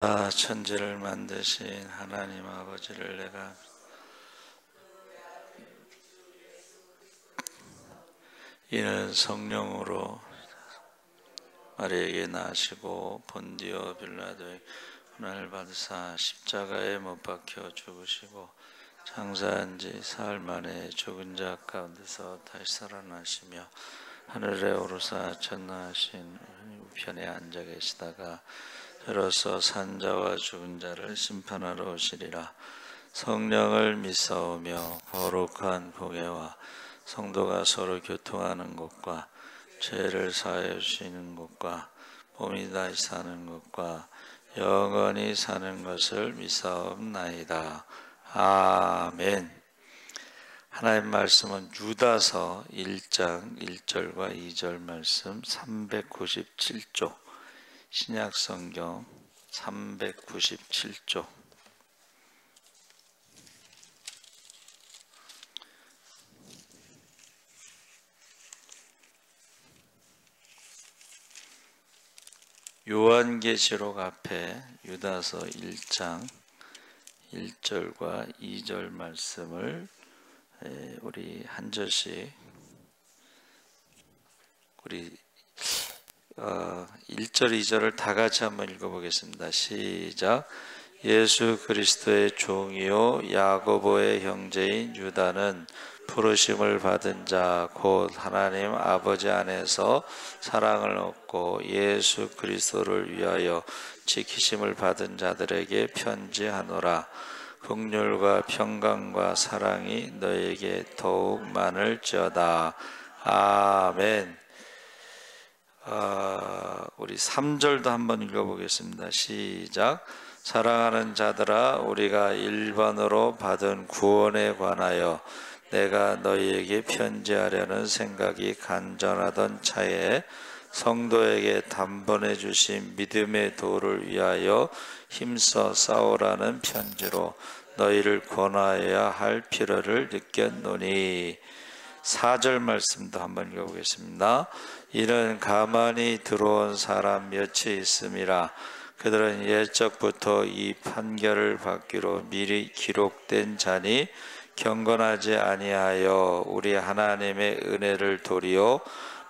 천지를 만드신 하나님 아버지를 내가 이는 성령으로 마리아에게 나시고 본디오 빌라도의 고난을 받으사 십자가에 못 박혀 죽으시고 장사한 지 사흘 만에 죽은 자 가운데서 다시 살아나시며 하늘에 오르사 전능하신 우편에 앉아 계시다가 저로서 산자와 죽은 자를 심판하러 오시리라. 성령을 믿사오며 거룩한 공예와 성도가 서로 교통하는 것과 죄를 사하여 주시는 것과 몸이 다시 사는 것과 영원히 사는 것을 믿사옵나이다. 아멘. 하나님 말씀은 유다서 1장 1절과 2절 말씀 397쪽, 신약성경 397쪽. 요한계시록 앞에 유다서 1장 1절과 2절 말씀을 우리 한 절씩 우리 1절 2절을 다 같이 한번 읽어보겠습니다. 시작. 예수 그리스도의 종이요 야고보의 형제인 유다는 부르심을 받은 자 곧 하나님 아버지 안에서 사랑을 얻고 예수 그리스도를 위하여 지키심을 받은 자들에게 편지하노라. 긍휼과 평강과 사랑이 너에게 더욱 많을지어다. 아멘. 우리 3절도 한번 읽어보겠습니다. 시작. 사랑하는 자들아, 우리가 1번으로 받은 구원에 관하여 내가 너희에게 편지하려는 생각이 간절하던 차에 성도에게 단번에 주신 믿음의 도를 위하여 힘써 싸우라는 편지로 너희를 권하여야 할 필요를 느꼈노니. 4절 말씀도 한번 읽어보겠습니다. 이는 가만히 들어온 사람 몇이 있음이라. 그들은 옛적부터 이 판결을 받기로 미리 기록된 자니 경건하지 아니하여 우리 하나님의 은혜를 도리어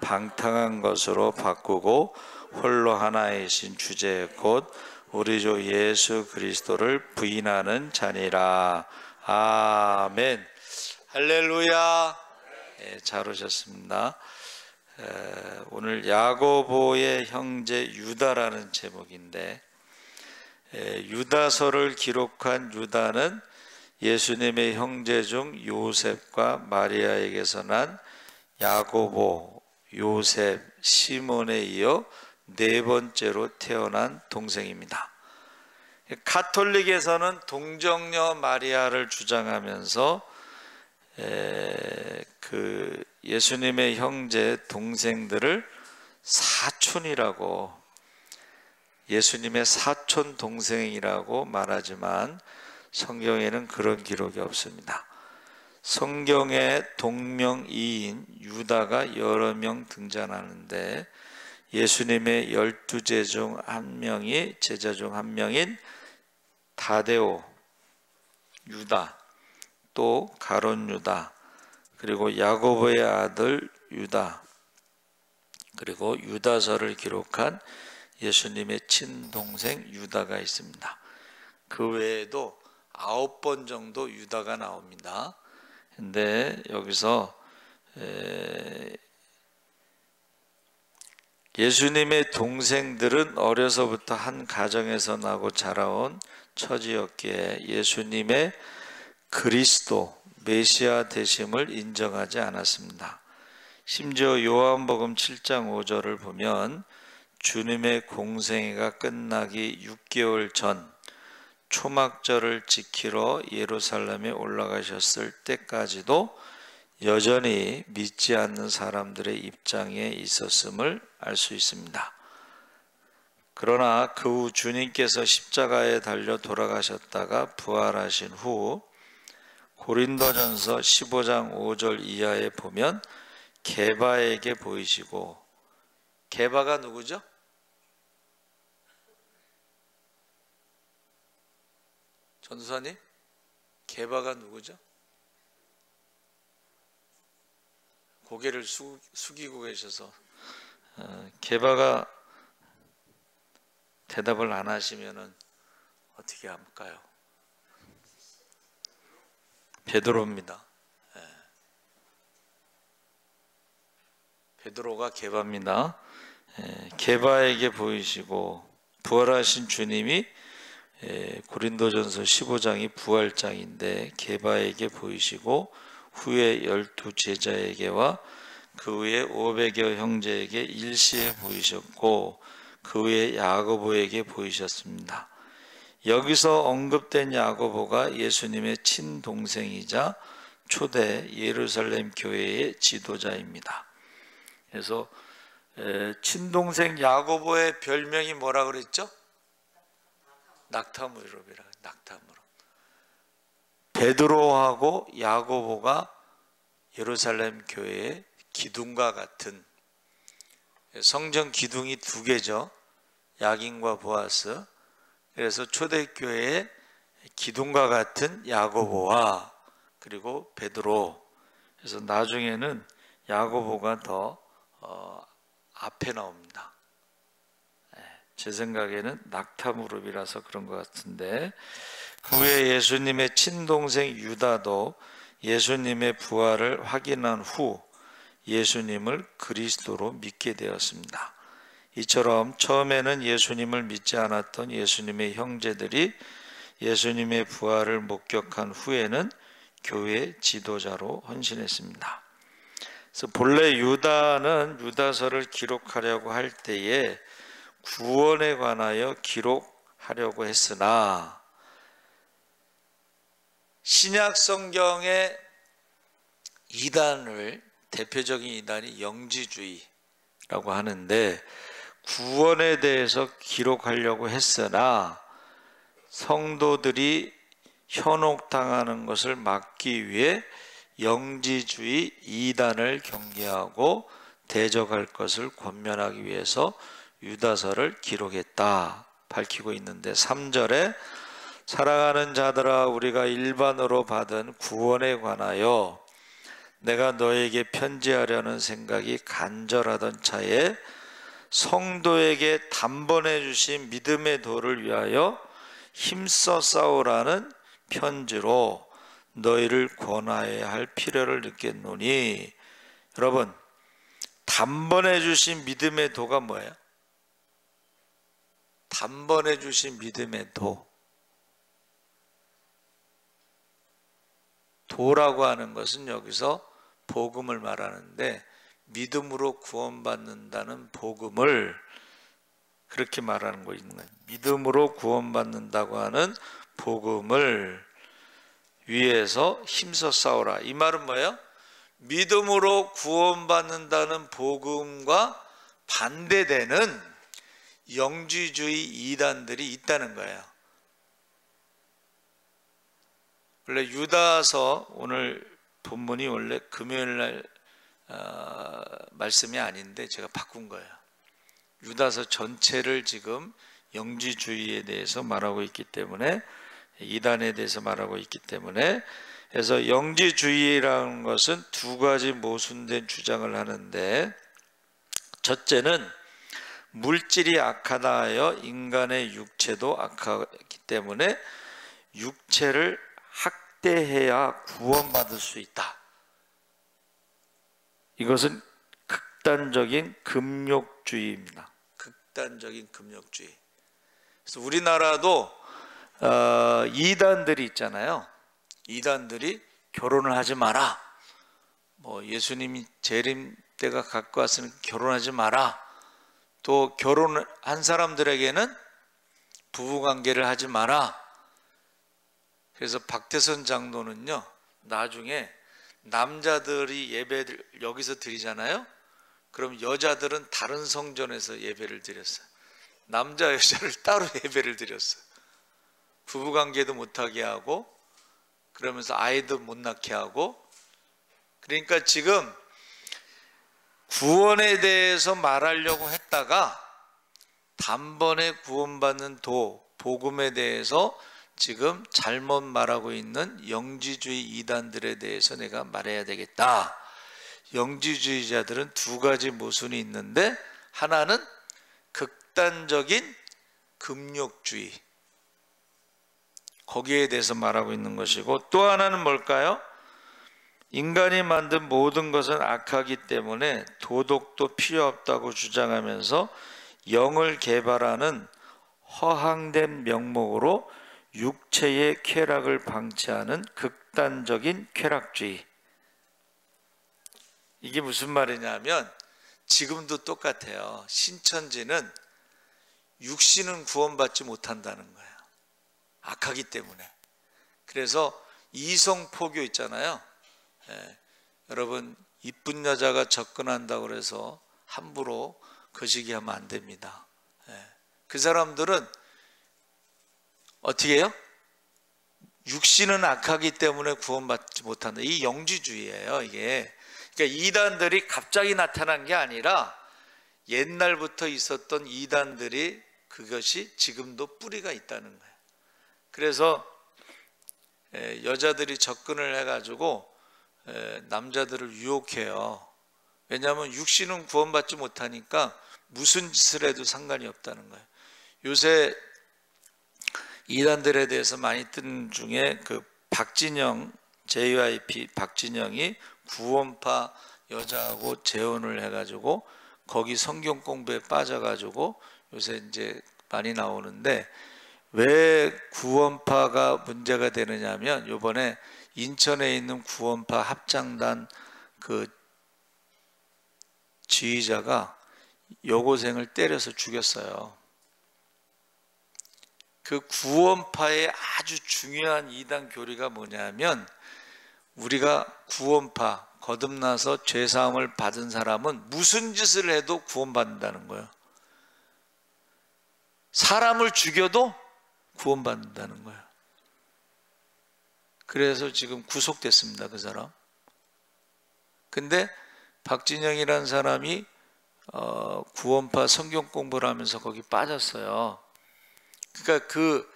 방탕한 것으로 바꾸고 홀로 하나이신 주제 곧 우리 주 예수 그리스도를 부인하는 자니라. 아멘. 할렐루야. 잘 오셨습니다. 오늘 야고보의 형제 유다라는 제목인데, 유다서를 기록한 유다는 예수님의 형제 중 요셉과 마리아에게서 난 야고보, 요셉, 시몬에 이어 네 번째로 태어난 동생입니다. 가톨릭에서는 동정녀 마리아를 주장하면서 그 예수님의 형제 동생들을 사촌이라고, 예수님의 사촌 동생이라고 말하지만 성경에는 그런 기록이 없습니다. 성경에 동명이인 유다가 여러 명 등장하는데 예수님의 12제 중 한 명이 제자 중 한 명인 다데오, 유다, 또 가룟 유다, 그리고 야고보의 아들 유다, 그리고 유다서를 기록한 예수님의 친동생 유다가 있습니다. 그 외에도 9번 정도 유다가 나옵니다. 근데 여기서 예수님의 동생들은 어려서부터 한 가정에서 나고 자라온 처지였기에 예수님의 그리스도 메시아 되심을 인정하지 않았습니다. 심지어 요한복음 7장 5절을 보면 주님의 공생애가 끝나기 6개월 전 초막절을 지키러 예루살렘에 올라가셨을 때까지도 여전히 믿지 않는 사람들의 입장에 있었음을 알 수 있습니다. 그러나 그 후 주님께서 십자가에 달려 돌아가셨다가 부활하신 후 고린도전서 15장 5절 이하에 보면 게바에게 보이시고, 게바가 누구죠? 전도사님, 게바가 누구죠? 고개를 숙이고 계셔서 게바가 대답을 안 하시면은 어떻게 할까요? 베드로입니다. 베드로가 게바입니다. 게바에게 보이시고 부활하신 주님이 고린도전서 15장이 부활장인데 게바에게 보이시고 후에 12 제자에게와 그 후에 500여 형제에게 일시에 보이셨고 그 후에 야고보에게 보이셨습니다. 여기서 언급된 야고보가 예수님의 친동생이자 초대 예루살렘 교회의 지도자입니다. 그래서 친동생 야고보의 별명이 뭐라 그랬죠? 낙타무렵이라. 낙타무렵. 베드로하고 야고보가 예루살렘 교회의 기둥과 같은, 성전 기둥이 두 개죠. 야긴과 보아스. 그래서 초대교회의 기둥과 같은 야고보와 그리고 베드로. 그래서 나중에는 야고보가 더 앞에 나옵니다. 제 생각에는 낙타무릎이라서 그런 것 같은데, 그 후에 예수님의 친동생 유다도 예수님의 부활을 확인한 후 예수님을 그리스도로 믿게 되었습니다. 이처럼 처음에는 예수님을 믿지 않았던 예수님의 형제들이 예수님의 부활을 목격한 후에는 교회 지도자로 헌신했습니다. 그래서 본래 유다는 유다서를 기록하려고 할 때에 구원에 관하여 기록하려고 했으나 신약 성경의 이단을, 대표적인 이단이 영지주의라고 하는데, 구원에 대해서 기록하려고 했으나 성도들이 현혹당하는 것을 막기 위해 영지주의 이단을 경계하고 대적할 것을 권면하기 위해서 유다서를 기록했다 밝히고 있는데, 3절에 사랑하는 자들아, 우리가 일반으로 받은 구원에 관하여 내가 너에게 편지하려는 생각이 간절하던 차에 성도에게 단번에 주신 믿음의 도를 위하여 힘써 싸우라는 편지로 너희를 권하여야 할 필요를 느꼈노니. 여러분, 단번에 주신 믿음의 도가 뭐예요? 단번에 주신 믿음의 도. 도라고 하는 것은 여기서 복음을 말하는데, 믿음으로 구원받는다는 복음을 그렇게 말하는 거 있는 거예요. 믿음으로 구원받는다고 하는 복음을 위해서 힘써 싸우라. 이 말은 뭐예요? 믿음으로 구원받는다는 복음과 반대되는 영지주의 이단들이 있다는 거예요. 원래 유다서, 오늘 본문이 원래 금요일날 말씀이 아닌데 제가 바꾼 거예요. 유다서 전체를 지금 영지주의에 대해서 말하고 있기 때문에, 이단에 대해서 말하고 있기 때문에, 그래서 영지주의라는 것은 두 가지 모순된 주장을 하는데, 첫째는 물질이 악하다 하여 인간의 육체도 악하기 때문에 육체를 학대해야 구원받을 수 있다. 이것은 극단적인 금욕주의입니다. 극단적인 금욕주의. 그래서 우리나라도 이단들이 있잖아요. 이단들이 결혼을 하지 마라. 뭐 예수님이 재림 때가 갖고 왔으니 결혼하지 마라. 또 결혼한 사람들에게는 부부관계를 하지 마라. 그래서 박태선 장로는요, 나중에 남자들이 예배를 여기서 드리잖아요. 그럼 여자들은 다른 성전에서 예배를 드렸어요. 남자 여자를 따로 예배를 드렸어요. 부부관계도 못하게 하고, 그러면서 아이도 못 낳게 하고. 그러니까 지금 구원에 대해서 말하려고 했다가 단번에 구원받는 도, 복음에 대해서 지금 잘못 말하고 있는 영지주의 이단들에 대해서 내가 말해야 되겠다. 영지주의자들은 두 가지 모순이 있는데, 하나는 극단적인 금욕주의, 거기에 대해서 말하고 있는 것이고, 또 하나는 뭘까요? 인간이 만든 모든 것은 악하기 때문에 도덕도 필요 없다고 주장하면서 영을 개발하는 허황된 명목으로 육체의 쾌락을 방치하는 극단적인 쾌락주의. 이게 무슨 말이냐면 지금도 똑같아요. 신천지는 육신은 구원받지 못한다는 거예요. 악하기 때문에. 그래서 이성포교 있잖아요. 여러분, 이쁜 여자가 접근한다고 해서 함부로 거시기하면 안 됩니다. 그 사람들은 어떻게 해요? 육신은 악하기 때문에 구원받지 못한다. 이 영지주의예요, 이게. 그러니까 이단들이 갑자기 나타난 게 아니라 옛날부터 있었던 이단들이, 그것이 지금도 뿌리가 있다는 거예요. 그래서 여자들이 접근을 해가지고 남자들을 유혹해요. 왜냐하면 육신은 구원받지 못하니까 무슨 짓을 해도 상관이 없다는 거예요. 요새 이단들에 대해서 많이 뜬 중에 그 박진영, JYP 박진영이 구원파 여자하고 재혼을 해가지고 거기 성경 공부에 빠져가지고 요새 이제 많이 나오는데, 왜 구원파가 문제가 되느냐면 이번에 인천에 있는 구원파 합장단 그 지휘자가 여고생을 때려서 죽였어요. 그 구원파의 아주 중요한 이단 교리가 뭐냐면, 우리가 구원파 거듭나서 죄사함을 받은 사람은 무슨 짓을 해도 구원받는다는 거예요. 사람을 죽여도 구원받는다는 거예요. 그래서 지금 구속됐습니다, 그 사람. 근데 박진영이라는 사람이 구원파 성경 공부를 하면서 거기 빠졌어요. 그러니까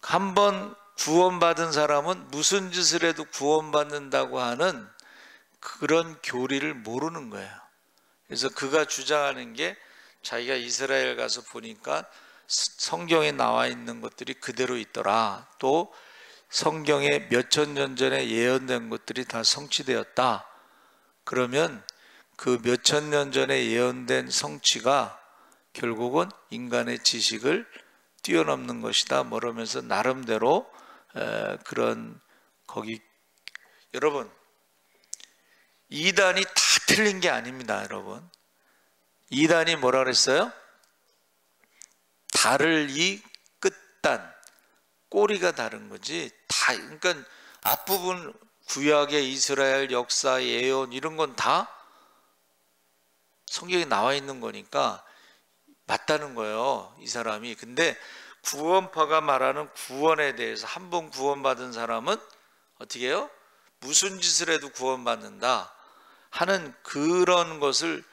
한번 구원받은 사람은 무슨 짓을 해도 구원받는다고 하는 그런 교리를 모르는 거예요. 그래서 그가 주장하는 게, 자기가 이스라엘 가서 보니까 성경에 나와 있는 것들이 그대로 있더라. 또 성경에 몇천 년 전에 예언된 것들이 다 성취되었다. 그러면 그 몇천 년 전에 예언된 성취가 결국은 인간의 지식을 뛰어넘는 것이다. 뭐라면서 나름대로 그런 거기, 여러분, 이단이 다 틀린 게 아닙니다, 여러분. 이단이 뭐라 그랬어요? 달을 이 끝단, 꼬리가 다른 거지. 다, 그러니까 앞부분 구약의 이스라엘 역사, 예언 이런 건 다 성경에 나와 있는 거니까 맞다는 거예요, 이 사람이. 근데 구원파가 말하는 구원에 대해서, 한 번 구원받은 사람은 어떻게 해요? 무슨 짓을 해도 구원받는다 하는 그런 것을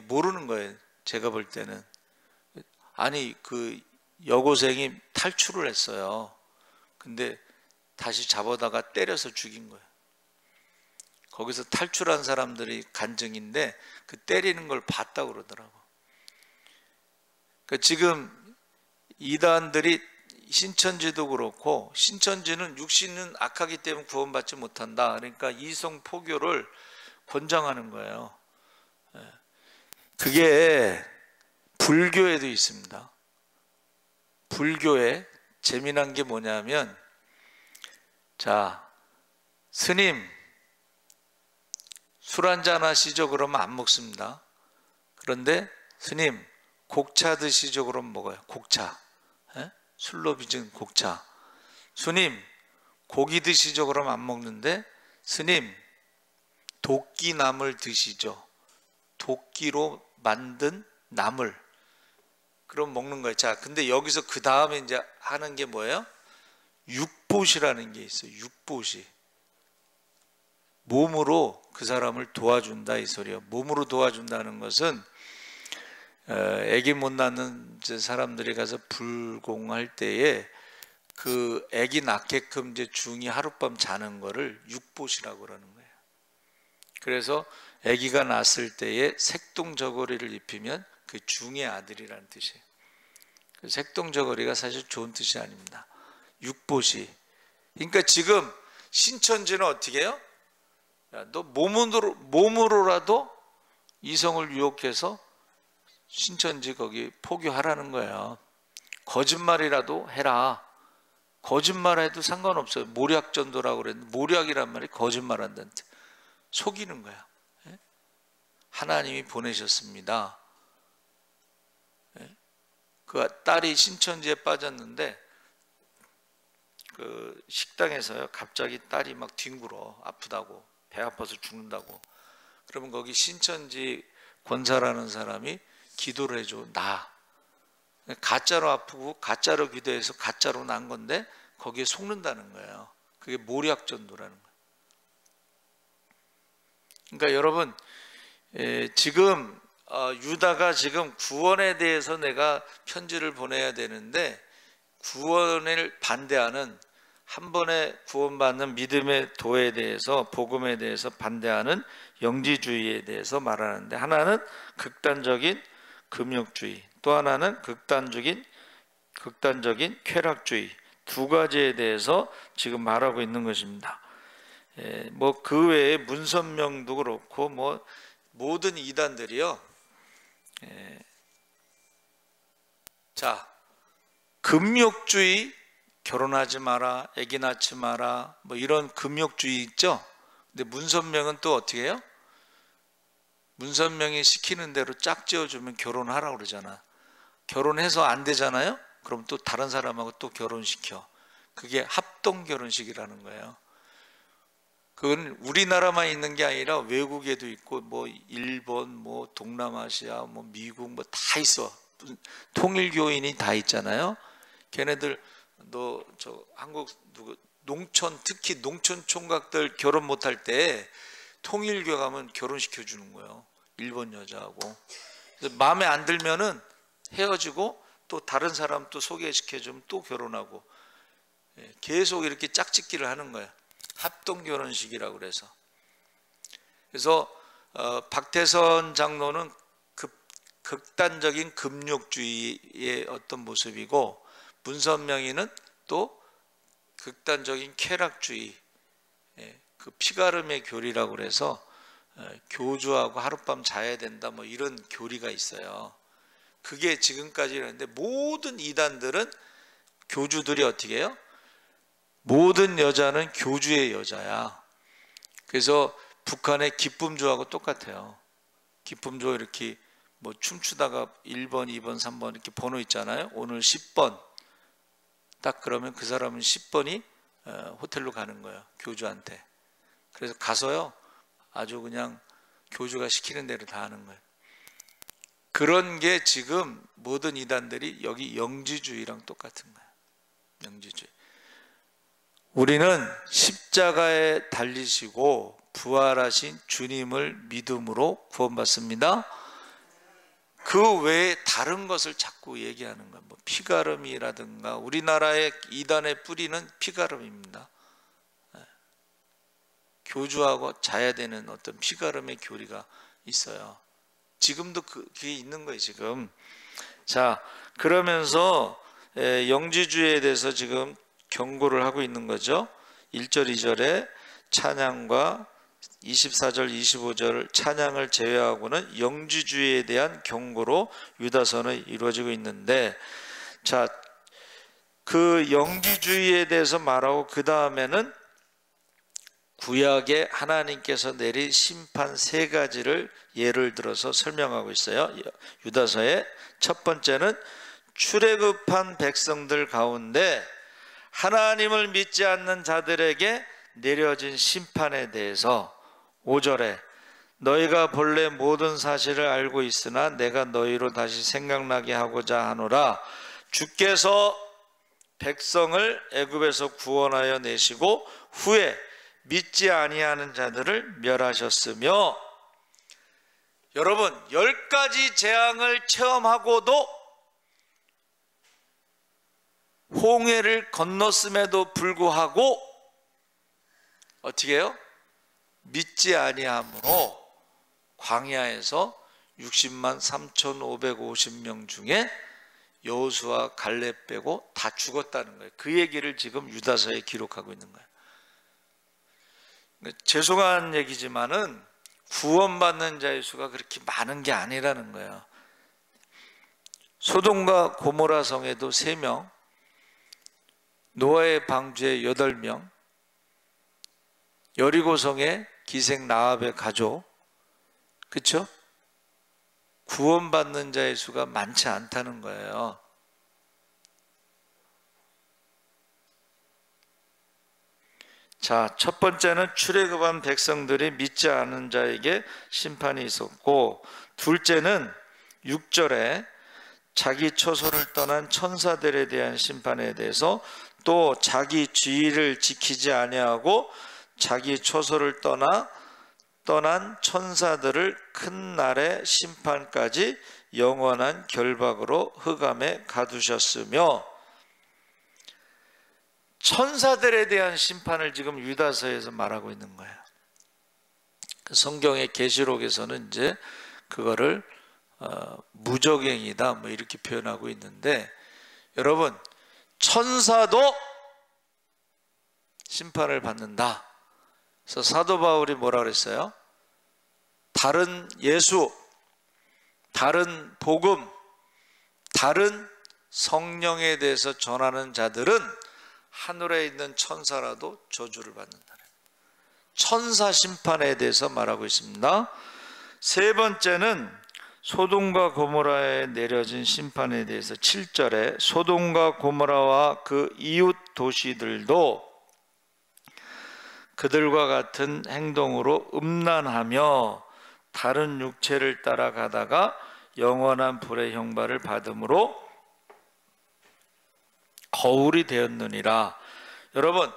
모르는 거예요, 제가 볼 때는. 아니, 그 여고생이 탈출을 했어요. 근데 다시 잡아다가 때려서 죽인 거예요. 거기서 탈출한 사람들이 간증인데 그 때리는 걸 봤다고 그러더라고. 그러니까 지금 이단들이, 신천지도 그렇고, 신천지는 육신은 악하기 때문에 구원받지 못한다. 그러니까 이성 포교를 권장하는 거예요. 그게 불교에도 있습니다. 불교에 재미난 게 뭐냐면, 자, 스님 술 한잔 하시죠? 그러면 안 먹습니다. 그런데 스님 곡차 드시죠? 그러면 먹어요. 곡차. 술로 빚은 곡차. 스님 고기 드시죠? 그러면 안 먹는데, 스님 도끼나물 드시죠? 도끼로 만든 나물. 그럼 먹는 거예요. 자, 근데 여기서 그 다음에 이제 하는 게 뭐예요? 육봇이라는 게 있어요. 육봇이. 몸으로 그 사람을 도와준다, 이 소리예요. 몸으로 도와준다는 것은 아기 못 낳는 사람들이 가서 불공할 때에 그 아기 낳게끔 이제 중이 하룻밤 자는 거를 육봇이라고 그러는 거예요. 그래서 아기가 낳았을 때에 색동저고리를 입히면 그 중의 아들이라는 뜻이에요. 그 색동저고리가 사실 좋은 뜻이 아닙니다. 육봇이. 그러니까 지금 신천지는 어떻게 해요? 야, 너 몸으로라도 이성을 유혹해서 신천지 거기 포교하라는 거예요. 거짓말이라도 해라. 거짓말해도 상관없어요. 모략전도라고 그랬는데, 모략이란 말이 거짓말한다는 뜻. 속이는 거야. 하나님이 보내셨습니다. 그 딸이 신천지에 빠졌는데 그 식당에서요, 갑자기 딸이 막 뒹굴어. 아프다고, 배 아파서 죽는다고. 그러면 거기 신천지 권사라는 사람이 기도를 해줘. 나 가짜로 아프고 가짜로 기도해서 가짜로 난 건데 거기에 속는다는 거예요. 그게 모략전도라는 거예요. 그러니까 여러분, 지금 유다가 지금 구원에 대해서 내가 편지를 보내야 되는데, 구원을 반대하는, 한 번에 구원받는 믿음의 도에 대해서, 복음에 대해서 반대하는 영지주의에 대해서 말하는데, 하나는 극단적인 금욕주의, 또 하나는 극단적인 쾌락주의, 두 가지에 대해서 지금 말하고 있는 것입니다. 뭐 그 외에 문선명도 그렇고 뭐 모든 이단들이요. 자, 금욕주의, 결혼하지 마라, 아기 낳지 마라, 뭐 이런 금욕주의 있죠. 근데 문선명은 또 어떻게 해요? 문선명이 시키는 대로 짝지어주면 결혼하라고 그러잖아. 결혼해서 안 되잖아요? 그럼 또 다른 사람하고 또 결혼시켜. 그게 합동결혼식이라는 거예요. 그건 우리나라만 있는 게 아니라 외국에도 있고, 뭐 일본, 뭐 동남아시아, 뭐 미국, 뭐 다 있어. 통일교인이 다 있잖아요. 걔네들 너 저 한국 누구 농촌, 특히 농촌 총각들 결혼 못할 때 통일교 가면 결혼시켜 주는 거예요. 일본 여자하고. 그래서 마음에 안 들면은 헤어지고 또 다른 사람 또 소개시켜 주면 또 결혼하고, 계속 이렇게 짝짓기를 하는 거예요. 합동결혼식이라고 그래서. 그래서 박태선 장로는 극단적인 금욕주의의 어떤 모습이고, 문선명이는 또 극단적인 쾌락주의, 그 피가름의 교리라고 그래서 교주하고 하룻밤 자야 된다, 뭐 이런 교리가 있어요. 그게 지금까지 있는데, 모든 이단들은 교주들이 어떻게 해요? 모든 여자는 교주의 여자야. 그래서 북한의 기쁨조하고 똑같아요. 기쁨조 이렇게 뭐 춤추다가 1번, 2번, 3번 이렇게 번호 있잖아요. 오늘 10번. 딱 그러면 그 사람은 10번이 호텔로 가는 거예요. 교주한테. 그래서 가서요, 아주 그냥 교주가 시키는 대로 다 하는 거예요. 그런 게 지금 모든 이단들이 여기 영지주의랑 똑같은 거예요. 영지주의. 우리는 십자가에 달리시고 부활하신 주님을 믿음으로 구원받습니다. 그 외에 다른 것을 자꾸 얘기하는 거예요. 뭐 피가름이라든가, 우리나라의 이단의 뿌리는 피가름입니다. 교주하고 자야 되는 어떤 피가름의 교리가 있어요. 지금도 그게 있는 거예요, 지금. 자, 그러면서 영지주의에 대해서 지금 경고를 하고 있는 거죠. 1절, 2절에 찬양과 24절, 25절 찬양을 제외하고는 영지주의에 대한 경고로 유다서는 이루어지고 있는데, 자, 그 영지주의에 대해서 말하고 그 다음에는 구약에 하나님께서 내린 심판 세 가지를 예를 들어서 설명하고 있어요. 유다서의 첫 번째는 출애굽한 백성들 가운데 하나님을 믿지 않는 자들에게 내려진 심판에 대해서 5절에 너희가 본래 모든 사실을 알고 있으나 내가 너희로 다시 생각나게 하고자 하노라. 주께서 백성을 애굽에서 구원하여 내시고 후에 믿지 아니하는 자들을 멸하셨으며, 여러분 10가지 재앙을 체험하고도 홍해를 건넜음에도 불구하고 어떻게 해요? 믿지 아니함으로 광야에서 60만 3,550명 중에 여호수아 갈렙 빼고 다 죽었다는 거예요. 그 얘기를 지금 유다서에 기록하고 있는 거예요. 죄송한 얘기지만은 구원받는 자의 수가 그렇게 많은 게 아니라는 거예요. 소돔과 고모라 성에도 3명, 노아의 방주에 8명, 여리고 성에 기생 라합의 가족, 그렇죠? 구원받는 자의 수가 많지 않다는 거예요. 자, 첫 번째는 출애굽한 백성들이 믿지 않은 자에게 심판이 있었고, 둘째는 6절에 자기 처소를 떠난 천사들에 대한 심판에 대해서, 또 자기 주의를 지키지 아니하고 자기 처소를 떠난 천사들을 큰 날의 심판까지 영원한 결박으로 흑암에 가두셨으며, 천사들에 대한 심판을 지금 유다서에서 말하고 있는 거예요. 성경의 계시록에서는 이제 그거를 무적행이다 뭐 이렇게 표현하고 있는데, 여러분, 천사도 심판을 받는다. 그래서 사도 바울이 뭐라 그랬어요? 다른 예수, 다른 복음, 다른 성령에 대해서 전하는 자들은 하늘에 있는 천사라도 저주를 받는다. 천사 심판에 대해서 말하고 있습니다. 세 번째는 소돔과 고모라에 내려진 심판에 대해서 7절에 소돔과 고모라와 그 이웃 도시들도 그들과 같은 행동으로 음란하며 다른 육체를 따라가다가 영원한 불의 형벌을 받음으로 거울이 되었느니라. 여러분,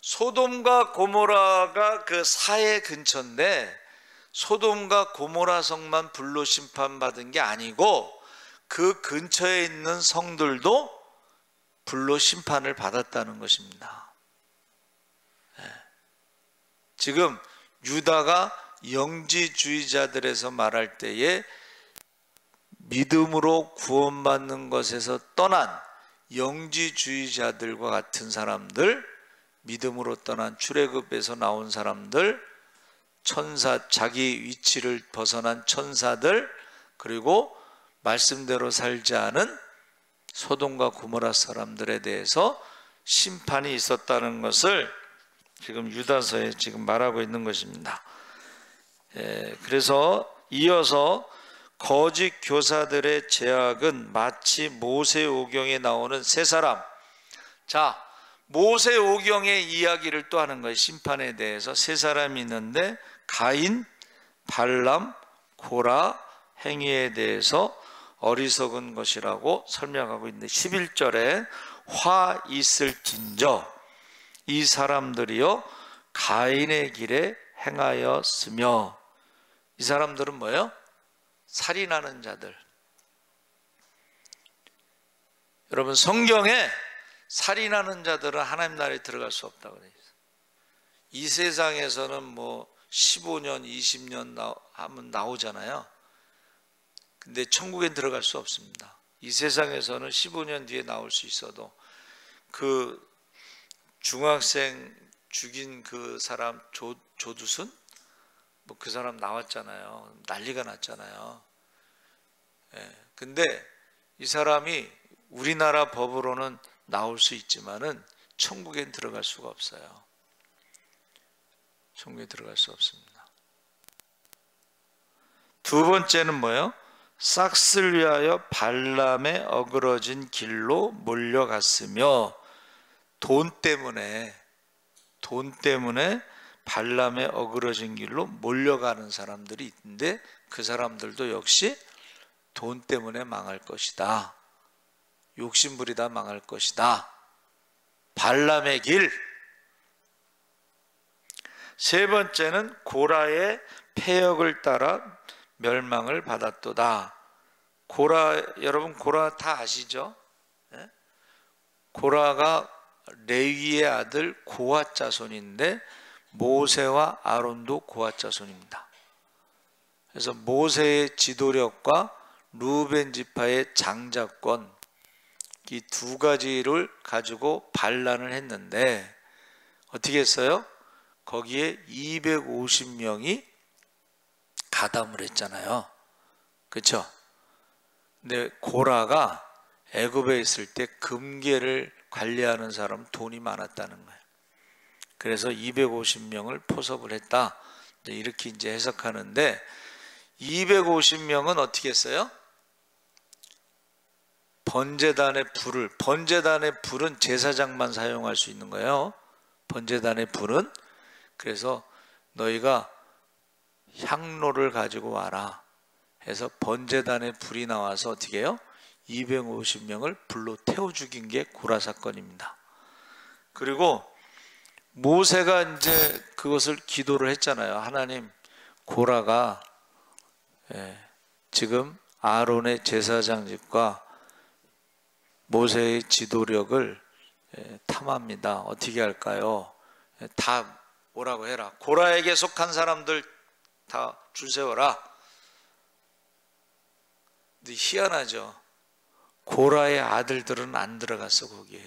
소돔과 고모라가 그 사해 근처인데 소돔과 고모라 성만 불로 심판받은 게 아니고 그 근처에 있는 성들도 불로 심판을 받았다는 것입니다. 지금 유다가 영지주의자들에서 말할 때에 믿음으로 구원받는 것에서 떠난 영지주의자들과 같은 사람들, 믿음으로 떠난 출애굽에서 나온 사람들, 천사, 자기 위치를 벗어난 천사들, 그리고 말씀대로 살지 않은 소돔과 고모라 사람들에 대해서 심판이 있었다는 것을 지금 유다서에 지금 말하고 있는 것입니다. 그래서 이어서 거짓 교사들의 죄악은 마치 모세오경에 나오는 세 사람. 자, 모세오경의 이야기를 또 하는 거예요. 심판에 대해서 세 사람이 있는데 가인, 발람, 고라 행위에 대해서 어리석은 것이라고 설명하고 있는데 11절에 화 있을진저 이 사람들이요 가인의 길에 행하였으며, 이 사람들은 뭐예요? 살인하는 자들. 여러분, 성경에 살인하는 자들은 하나님 나라에 들어갈 수 없다고 그래요. 이 세상에서는 뭐 15년, 20년 하면 나오잖아요. 근데 천국엔 들어갈 수 없습니다. 이 세상에서는 15년 뒤에 나올 수 있어도 그 중학생 죽인 그 사람 조두순? 뭐 그 사람 나왔잖아요. 난리가 났잖아요. 근데 이 사람이 우리나라 법으로는 나올 수 있지만은 천국엔 들어갈 수가 없어요. 천국에 들어갈 수 없습니다. 두 번째는 뭐예요? 싹스를 위하여 발람에 어그러진 길로 몰려갔으며, 돈 때문에 발람에 어그러진 길로 몰려가는 사람들이 있는데 그 사람들도 역시 돈 때문에 망할 것이다. 욕심부리다 망할 것이다. 발람의 길. 세 번째는 고라의 패역을 따라 멸망을 받았도다. 고라, 여러분 고라 다 아시죠? 고라가 레위의 아들 고핫 자손인데 모세와 아론도 고핫 자손입니다. 그래서 모세의 지도력과 루벤 지파의 장자권, 이 두 가지를 가지고 반란을 했는데 어떻게 했어요? 거기에 250명이 가담을 했잖아요. 그렇죠? 근데 고라가 애굽에 있을 때 금괴를 관리하는 사람 돈이 많았다는 거예요. 그래서 250명을 포섭을 했다. 이렇게 이제 해석하는데 250명은 어떻게 했어요? 번제단의 불은 제사장만 사용할 수 있는 거예요. 번제단의 불은. 그래서 너희가 향로를 가지고 와라 해서 번제단의 불이 나와서 어떻게 해요? 250명을 불로 태워 죽인 게 고라 사건입니다. 그리고 모세가 이제 그것을 기도를 했잖아요. 하나님, 고라가 지금 아론의 제사장직과 모세의 지도력을 탐합니다. 어떻게 할까요? 다 오라고 해라. 고라에게 속한 사람들 다 줄 세워라. 근데 희한하죠. 고라의 아들들은 안 들어갔어 거기에.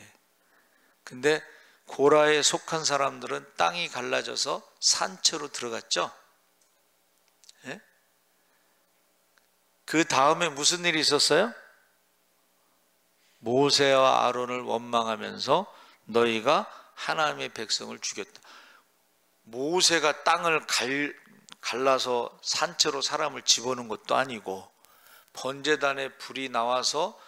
근데 고라에 속한 사람들은 땅이 갈라져서 산채로 들어갔죠. 예? 그 다음에 무슨 일이 있었어요? 모세와 아론을 원망하면서 너희가 하나님의 백성을 죽였다. 모세가 땅을 갈라서 산채로 사람을 집어넣은 것도 아니고 번제단에 불이 나와서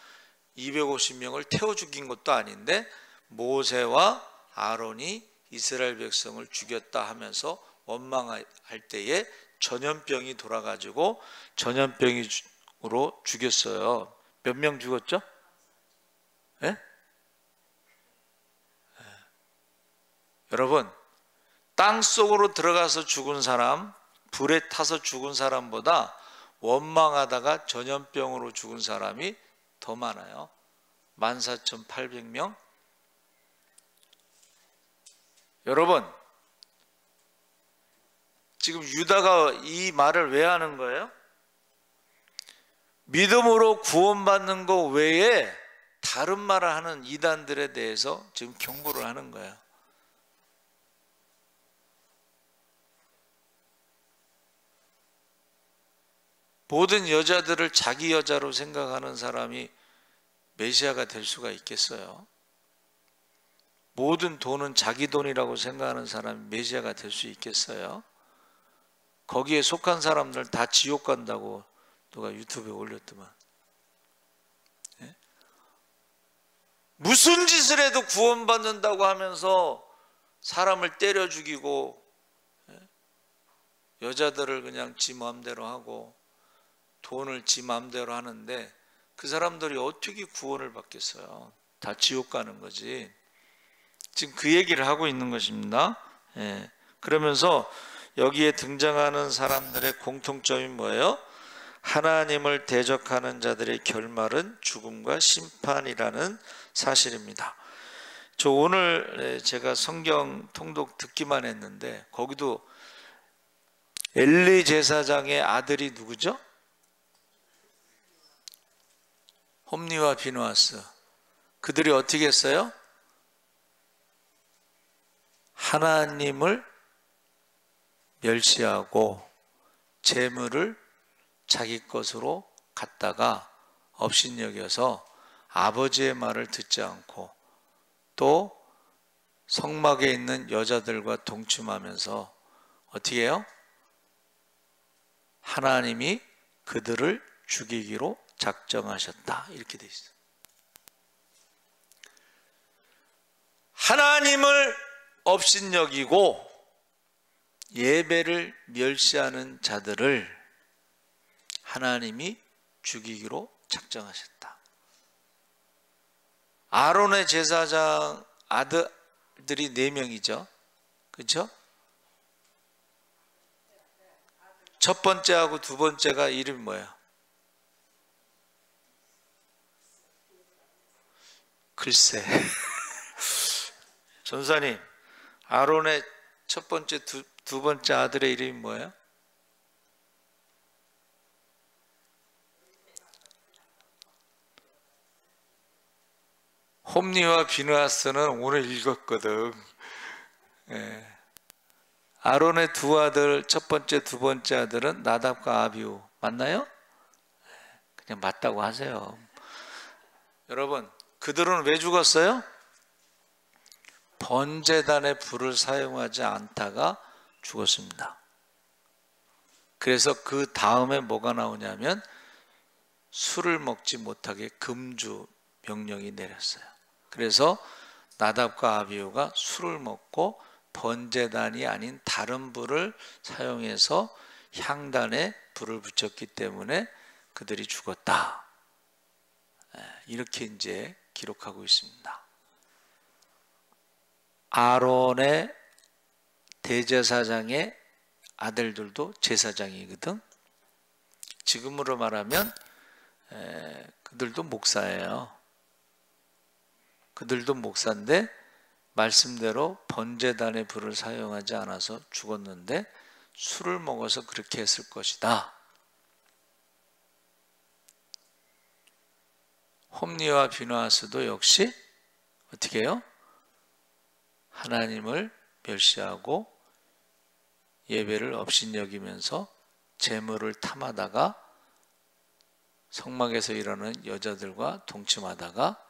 250명을 태워 죽인 것도 아닌데 모세와 아론이 이스라엘 백성을 죽였다 하면서 원망할 때에 전염병이 돌아가지고 전염병으로 죽였어요. 몇 명 죽었죠? 예? 여러분, 땅 속으로 들어가서 죽은 사람, 불에 타서 죽은 사람보다 원망하다가 전염병으로 죽은 사람이 더 많아요. 14,800명. 여러분, 지금 유다가 이 말을 왜 하는 거예요? 믿음으로 구원받는 것 외에 다른 말을 하는 이단들에 대해서 지금 경고를 하는 거예요. 모든 여자들을 자기 여자로 생각하는 사람이 메시아가 될 수가 있겠어요? 모든 돈은 자기 돈이라고 생각하는 사람이 메시아가 될 수 있겠어요? 거기에 속한 사람들 다 지옥 간다고 누가 유튜브에 올렸더만. 예? 무슨 짓을 해도 구원받는다고 하면서 사람을 때려 죽이고, 여자들을 그냥 지 마음대로 하고 돈을 지 마음대로 하는데 그 사람들이 어떻게 구원을 받겠어요? 다 지옥 가는 거지. 지금 그 얘기를 하고 있는 것입니다. 예. 그러면서 여기에 등장하는 사람들의 공통점이 뭐예요? 하나님을 대적하는 자들의 결말은 죽음과 심판이라는 사실입니다. 저 오늘 제가 성경 통독 듣기만 했는데 거기도 엘리 제사장의 아들이 누구죠? 홈리와 비누아스. 그들이 어떻게 했어요? 하나님을 멸시하고 재물을 자기 것으로 갖다가 업신여겨서 아버지의 말을 듣지 않고 또 성막에 있는 여자들과 동침하면서 어떻게 해요? 하나님이 그들을 죽이기로 작정하셨다. 이렇게 돼 있어요. 하나님을 업신여기고 예배를 멸시하는 자들을 하나님이 죽이기로 작정하셨다. 아론의 제사장 아들들이 4명이죠. 그렇죠? 첫 번째하고 두 번째가 이름이 뭐예요? 글쎄 전사님, 아론의 첫 번째, 두 번째 아들의 이름이 뭐예요? 홈니와 비느하스는 오늘 읽었거든. 예. 아론의 두 아들, 첫 번째, 두 번째 아들은 나답과 아비후. 맞나요? 그냥 맞다고 하세요. 여러분, 그들은 왜 죽었어요? 번제단의 불을 사용하지 않다가 죽었습니다. 그래서 그 다음에 뭐가 나오냐면 술을 먹지 못하게 금주 명령이 내렸어요. 그래서 나답과 아비후가 술을 먹고 번제단이 아닌 다른 불을 사용해서 향단에 불을 붙였기 때문에 그들이 죽었다. 이렇게 이제 기록하고 있습니다. 아론의 대제사장의 아들들도 제사장이거든. 지금으로 말하면 그들도 목사예요. 그들도 목사인데 말씀대로 번제단의 불을 사용하지 않아서 죽었는데 술을 먹어서 그렇게 했을 것이다. 홈니와 비느하스도 역시 어떻게 해요? 하나님을 멸시하고 예배를 업신여기면서 재물을 탐하다가 성막에서 일하는 여자들과 동침하다가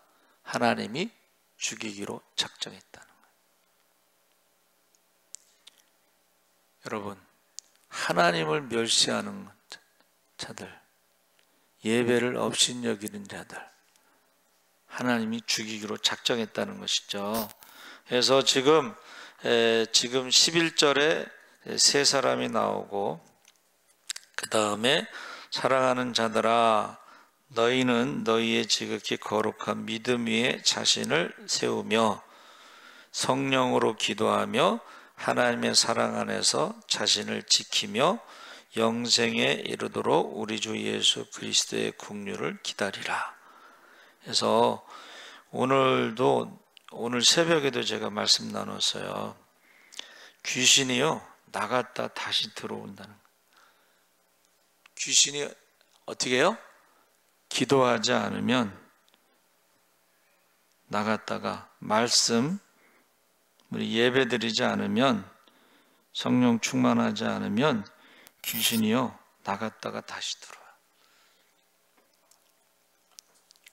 하나님이 죽이기로 작정했다는 거예요. 여러분, 하나님을 멸시하는 자들, 예배를 업신여기는 자들, 하나님이 죽이기로 작정했다는 것이죠. 그래서 지금 11절에 세 사람이 나오고 그 다음에 사랑하는 자들아 너희는 너희의 지극히 거룩한 믿음 위에 자신을 세우며 성령으로 기도하며 하나님의 사랑 안에서 자신을 지키며 영생에 이르도록 우리 주 예수 그리스도의 긍휼을 기다리라. 그래서 오늘 새벽에도 제가 말씀 나눴어요. 귀신이요 나갔다 다시 들어온다는 거예요. 귀신이 어떻게 해요? 기도하지 않으면 나갔다가 말씀 우리 예배드리지 않으면 성령 충만하지 않으면 귀신이요 나갔다가 다시 들어와요.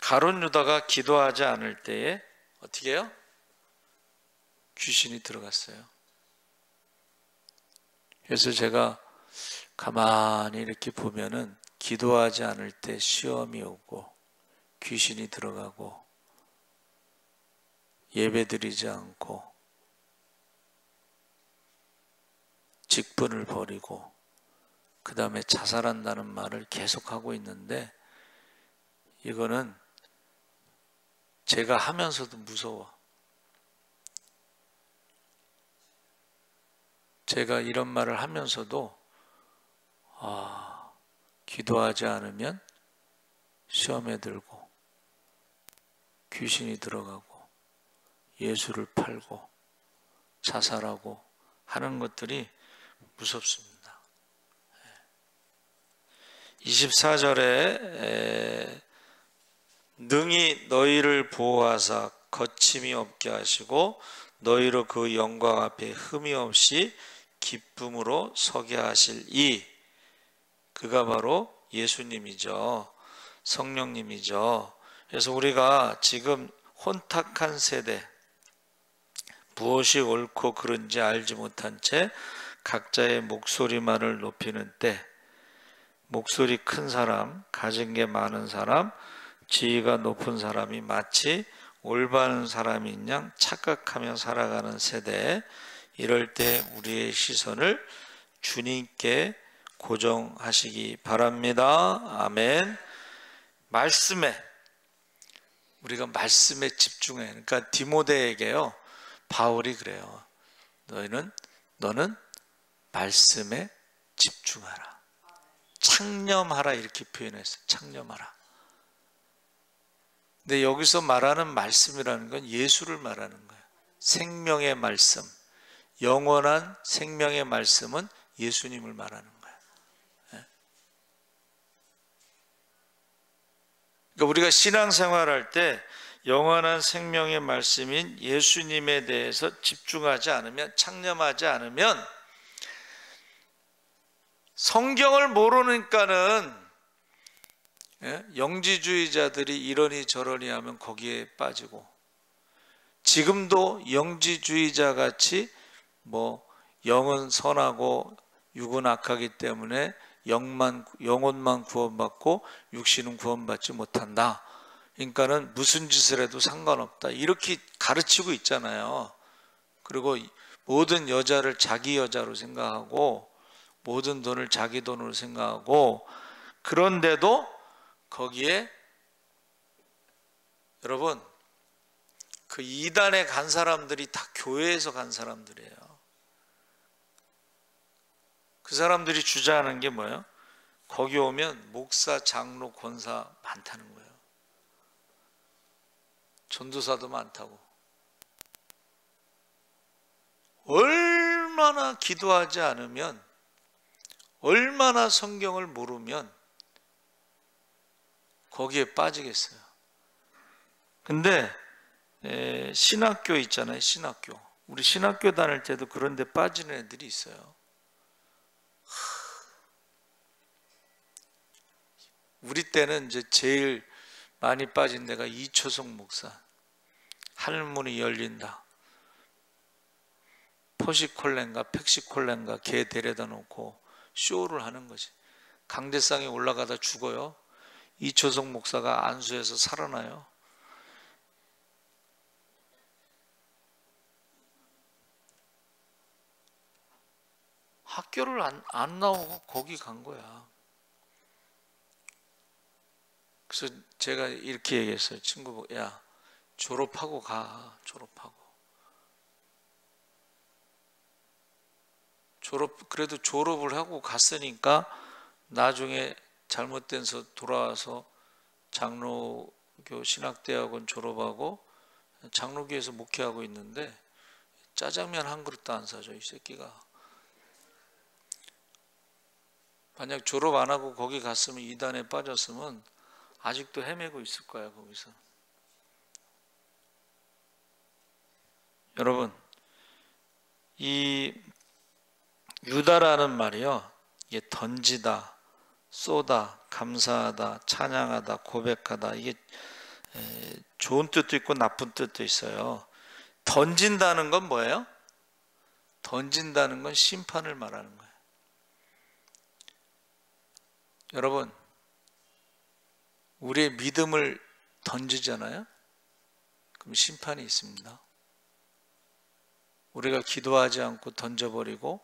가룟 유다가 기도하지 않을 때에 어떻게 해요? 귀신이 들어갔어요. 그래서 제가 가만히 이렇게 보면은 기도하지 않을 때 시험이 오고 귀신이 들어가고 예배드리지 않고 직분을 버리고 그 다음에 자살한다는 말을 계속하고 있는데 이거는 제가 하면서도 무서워. 제가 이런 말을 하면서도 기도하지 않으면 시험에 들고 귀신이 들어가고 예수를 팔고 자살하고 하는 것들이 무섭습니다. 24절에 능히 너희를 보호하사 거침이 없게 하시고 너희로 그 영광 앞에 흠이 없이 기쁨으로 서게 하실 이 그가 바로 예수님이죠. 성령님이죠. 그래서 우리가 지금 혼탁한 세대 무엇이 옳고 그른지 알지 못한 채 각자의 목소리만을 높이는 때 목소리 큰 사람, 가진 게 많은 사람, 지위가 높은 사람이 마치 올바른 사람인 양 착각하며 살아가는 세대에 이럴 때 우리의 시선을 주님께 고정하시기 바랍니다. 아멘. 말씀에 우리가 말씀에 집중해. 그러니까 디모데에게요 바울이 그래요. 너는 말씀에 집중하라. 창념하라 이렇게 표현했어요. 창념하라. 근데 여기서 말하는 말씀이라는 건 예수를 말하는 거예요. 생명의 말씀, 영원한 생명의 말씀은 예수님을 말하는 거예요. 그러니까 우리가 신앙생활할 때 영원한 생명의 말씀인 예수님에 대해서 집중하지 않으면, 창념하지 않으면, 성경을 모르니까는 영지주의자들이 이러니 저러니 하면 거기에 빠지고, 지금도 영지주의자 같이 영은 선하고 육은 악하기 때문에 영혼만 구원받고 육신은 구원받지 못한다. 그러니까는 무슨 짓을 해도 상관없다. 이렇게 가르치고 있잖아요. 그리고 모든 여자를 자기 여자로 생각하고 모든 돈을 자기 돈으로 생각하고, 그런데도 거기에 여러분 그 이단에 간 사람들이 다 교회에서 간 사람들이에요. 그 사람들이 주장하는 게 뭐예요? 거기 오면 목사, 장로, 권사 많다는 거예요. 전도사도 많다고. 얼마나 기도하지 않으면, 얼마나 성경을 모르면 거기에 빠지겠어요. 근데 신학교 있잖아요. 신학교. 우리 신학교 다닐 때도 그런 데 빠지는 애들이 있어요. 우리 때는 이제 제일 많이 빠진 데가 이초석 목사. 하늘문이 열린다. 포시콜렌가 팩시콜렌가 개 데려다 놓고 쇼를 하는 거지. 강대상에 올라가다 죽어요. 이초석 목사가 안수해서 살아나요. 학교를 안 나오고 거기 간 거야. 그래서 제가 이렇게 얘기했어요. 친구, 야, 졸업하고 가. 졸업하고. 그래도 졸업을 하고 갔으니까 나중에 잘못돼서 돌아와서 장로교 신학대학원 졸업하고 장로교에서 목회하고 있는데 짜장면 한 그릇도 안 사줘, 이 새끼가. 만약 졸업 안 하고 거기 갔으면, 이단에 빠졌으면 아직도 헤매고 있을 거야, 거기서. 여러분, 이 유다라는 말이요, 이게 던지다, 쏘다, 감사하다, 찬양하다, 고백하다, 이게 좋은 뜻도 있고 나쁜 뜻도 있어요. 던진다는 건 뭐예요? 던진다는 건 심판을 말하는 거예요. 여러분, 우리의 믿음을 던지잖아요? 그럼 심판이 있습니다. 우리가 기도하지 않고 던져버리고,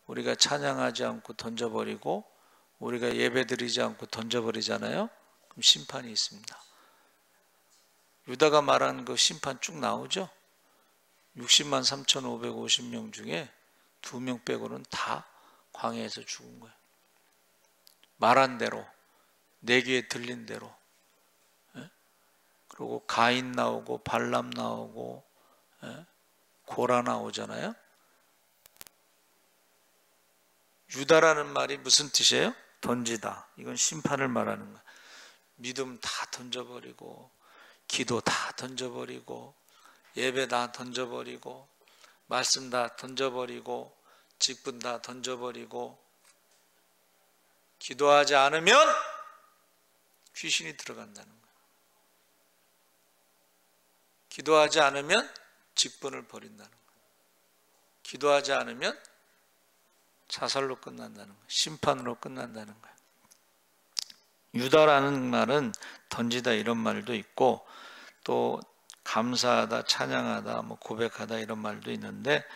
우리가 찬양하지 않고 던져버리고, 우리가 예배드리지 않고 던져버리잖아요? 그럼 심판이 있습니다. 유다가 말하는 그 심판 쭉 나오죠? 60만 3,550명 중에 2명 빼고는 다 광야에서 죽은 거예요. 말한 대로, 내 귀에 들린 대로. 그리고 가인 나오고 발람 나오고 고라 나오잖아요. 유다라는 말이 무슨 뜻이에요? 던지다. 이건 심판을 말하는 거예요. 믿음 다 던져버리고, 기도 다 던져버리고, 예배 다 던져버리고, 말씀 다 던져버리고, 직분 다 던져버리고, 기도하지 않으면 귀신이 들어간다는 거예요. 기도하지 않으면 직분을 버린다는 거예요. 기도하지 않으면 자살로 끝난다는 거예요. 심판으로 끝난다는 거예요. 유다라는 말은 던지다 이런 말도 있고, 또 감사하다, 찬양하다, 고백하다 이런 말도 있는데,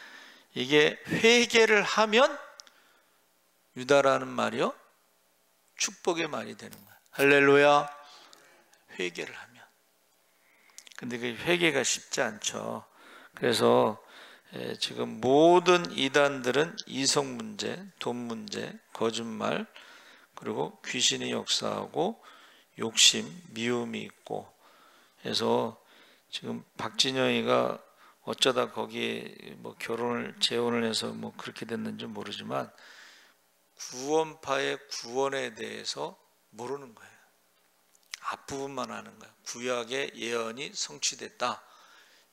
이게 회개를 하면 유다라는 말이요, 축복의 말이 되는 거예요. 할렐루야. 회개를 하면. 근데 그 회개가 쉽지 않죠. 그래서 지금 모든 이단들은 이성 문제, 돈 문제, 거짓말, 그리고 귀신이 역사하고 욕심, 미움이 있고, 그래서 지금 박진영이가 어쩌다 거기에 뭐 결혼을 재혼을 해서 뭐 그렇게 됐는지 모르지만 구원파의 구원에 대해서 모르는 거예요. 앞부분만 아는 거예요. 구약의 예언이 성취됐다.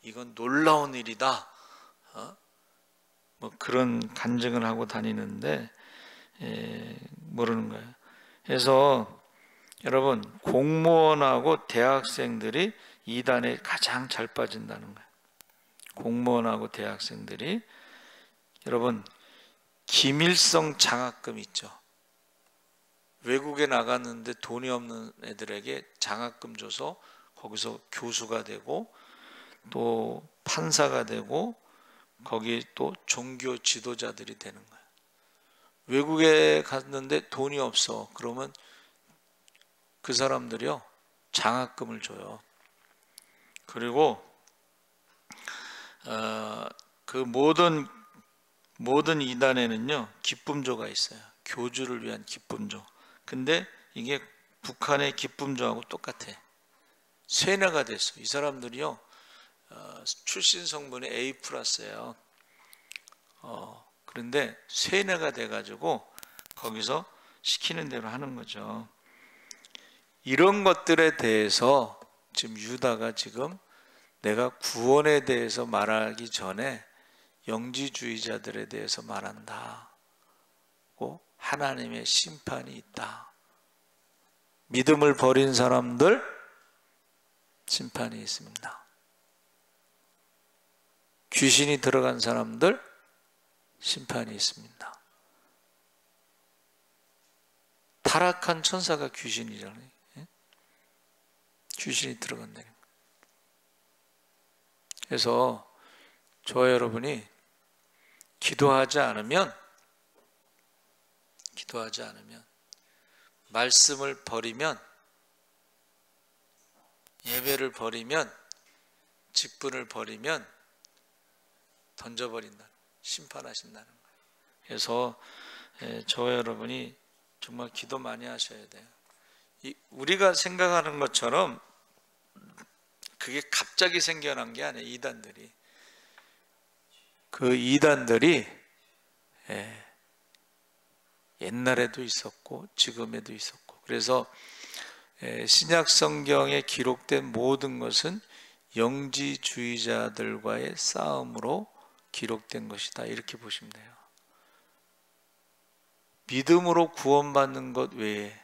이건 놀라운 일이다. 뭐 그런 간증을 하고 다니는데 모르는 거예요. 그래서 여러분, 공무원하고 대학생들이 이단에 가장 잘 빠진다는 거예요. 공무원하고 대학생들이, 여러분, 김일성 장학금 있죠. 외국에 나갔는데 돈이 없는 애들에게 장학금 줘서 거기서 교수가 되고 또 판사가 되고 거기 또 종교 지도자들이 되는 거예요. 외국에 갔는데 돈이 없어. 그러면 그 사람들이요, 장학금을 줘요. 그리고 그 모든 이단에는요 기쁨조가 있어요. 교주를 위한 기쁨조. 근데 이게 북한의 기쁨조하고 똑같아. 세뇌가 됐어. 이 사람들이요 출신 성분이 A+예요. 그런데 세뇌가 돼가지고 거기서 시키는 대로 하는 거죠. 이런 것들에 대해서 지금 유다가 지금 내가 구원에 대해서 말하기 전에 영지주의자들에 대해서 말한다고, 하나님의 심판이 있다. 믿음을 버린 사람들 심판이 있습니다. 귀신이 들어간 사람들 심판이 있습니다. 타락한 천사가 귀신이잖아요. 귀신이 들어간다는 거예요. 그래서 저와 여러분이 기도하지 않으면 말씀을 버리면, 예배를 버리면, 직분을 버리면 던져버린다. 심판하신다는 거예요. 그래서 저와 여러분이 정말 기도 많이 하셔야 돼요. 우리가 생각하는 것처럼 그게 갑자기 생겨난 게 아니에요. 이단들이. 그 이단들이 옛날에도 있었고 지금에도 있었고, 그래서 신약 성경에 기록된 모든 것은 영지주의자들과의 싸움으로 기록된 것이다. 이렇게 보시면 돼요. 믿음으로 구원받는 것 외에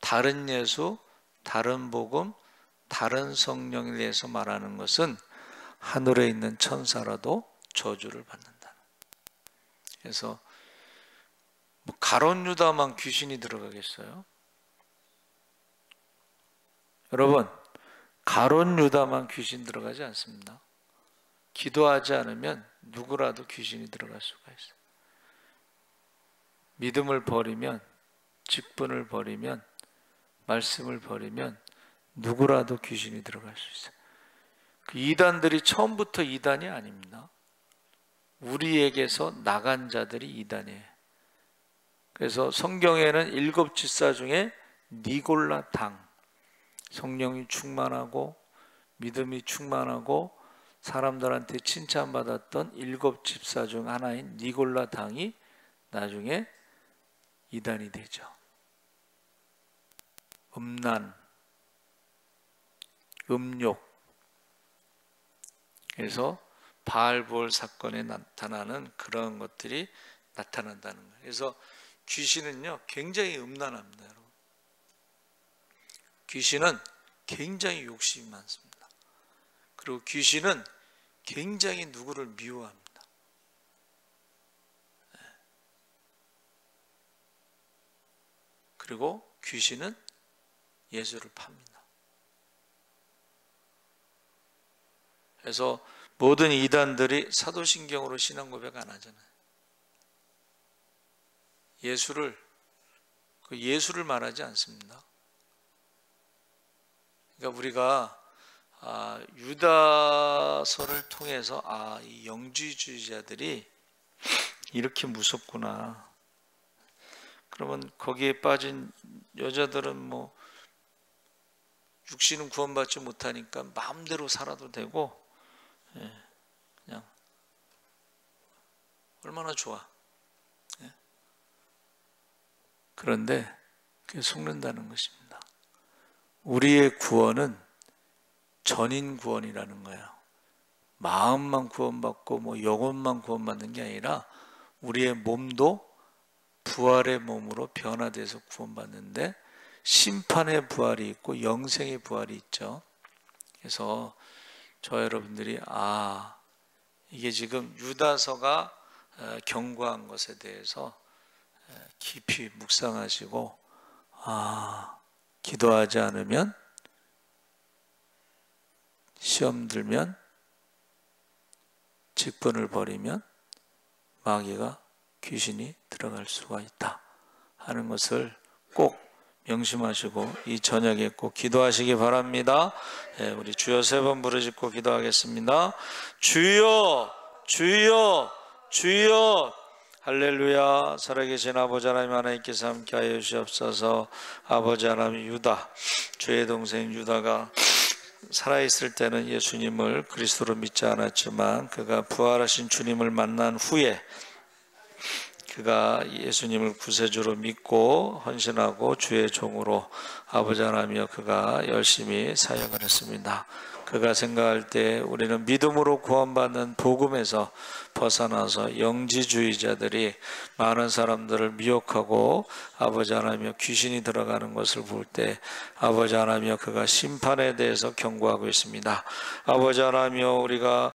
다른 예수, 다른 복음, 다른 성령에 대해서 말하는 것은 하늘에 있는 천사라도 저주를 받는다. 그래서 가룟 유다만 귀신이 들어가겠어요? 여러분, 가룟 유다만 귀신 들어가지 않습니다. 기도하지 않으면 누구라도 귀신이 들어갈 수가 있어요. 믿음을 버리면, 직분을 버리면, 말씀을 버리면 누구라도 귀신이 들어갈 수 있어요. 그 이단들이 처음부터 이단이 아닙니다. 우리에게서 나간 자들이 이단이에요. 그래서 성경에는 7 집사 중에 니골라 당, 성령이 충만하고 믿음이 충만하고 사람들한테 칭찬받았던 7 집사 중 하나인 니골라 당이 나중에 이단이 되죠. 음란, 음욕. 그래서 바알볼 사건에 나타나는 그런 것들이 나타난다는 거예요. 그래서 귀신은요 굉장히 음란합니다. 여러분. 귀신은 굉장히 욕심이 많습니다. 그리고 귀신은 굉장히 누구를 미워합니다. 그리고 귀신은 예수를 팝니다. 그래서 모든 이단들이 사도신경으로 신앙 고백 안 하잖아요. 예수를 말하지 않습니다. 그러니까 우리가 유다서를 통해서 이 영지주의자들이 이렇게 무섭구나. 그러면 거기에 빠진 여자들은 뭐 육신은 구원받지 못하니까 마음대로 살아도 되고 그냥 얼마나 좋아. 예? 그런데 그게 속는다는 것입니다. 우리의 구원은 전인 구원이라는 거예요. 마음만 구원받고 뭐 영혼만 구원받는 게 아니라 우리의 몸도 부활의 몸으로 변화돼서 구원받는데 심판의 부활이 있고 영생의 부활이 있죠. 그래서 저 여러분들이 이게 지금 유다서가 경고한 것에 대해서 깊이 묵상하시고 기도하지 않으면 시험 들면 직분을 버리면 마귀가 귀신이 들어갈 수가 있다 하는 것을 꼭 명심하시고 이 저녁에 꼭 기도하시기 바랍니다. 우리 주여 3번 부르짖고 기도하겠습니다. 주여 주여 주여. 할렐루야. 살아계신 아버지 하나님, 하나님께서 함께하여 주시옵소서. 아버지 하나님, 유다, 주의 동생 유다가 살아있을 때는 예수님을 그리스도로 믿지 않았지만 그가 부활하신 주님을 만난 후에 그가 예수님을 구세주로 믿고 헌신하고 주의 종으로 아버지 하나님이여 그가 열심히 사역을 했습니다. 그가 생각할 때 우리는 믿음으로 구원받는 복음에서 벗어나서 영지주의자들이 많은 사람들을 미혹하고 아버지 하나님이여 귀신이 들어가는 것을 볼 때 아버지 하나님이여 그가 심판에 대해서 경고하고 있습니다. 아버지 하나님이여 우리가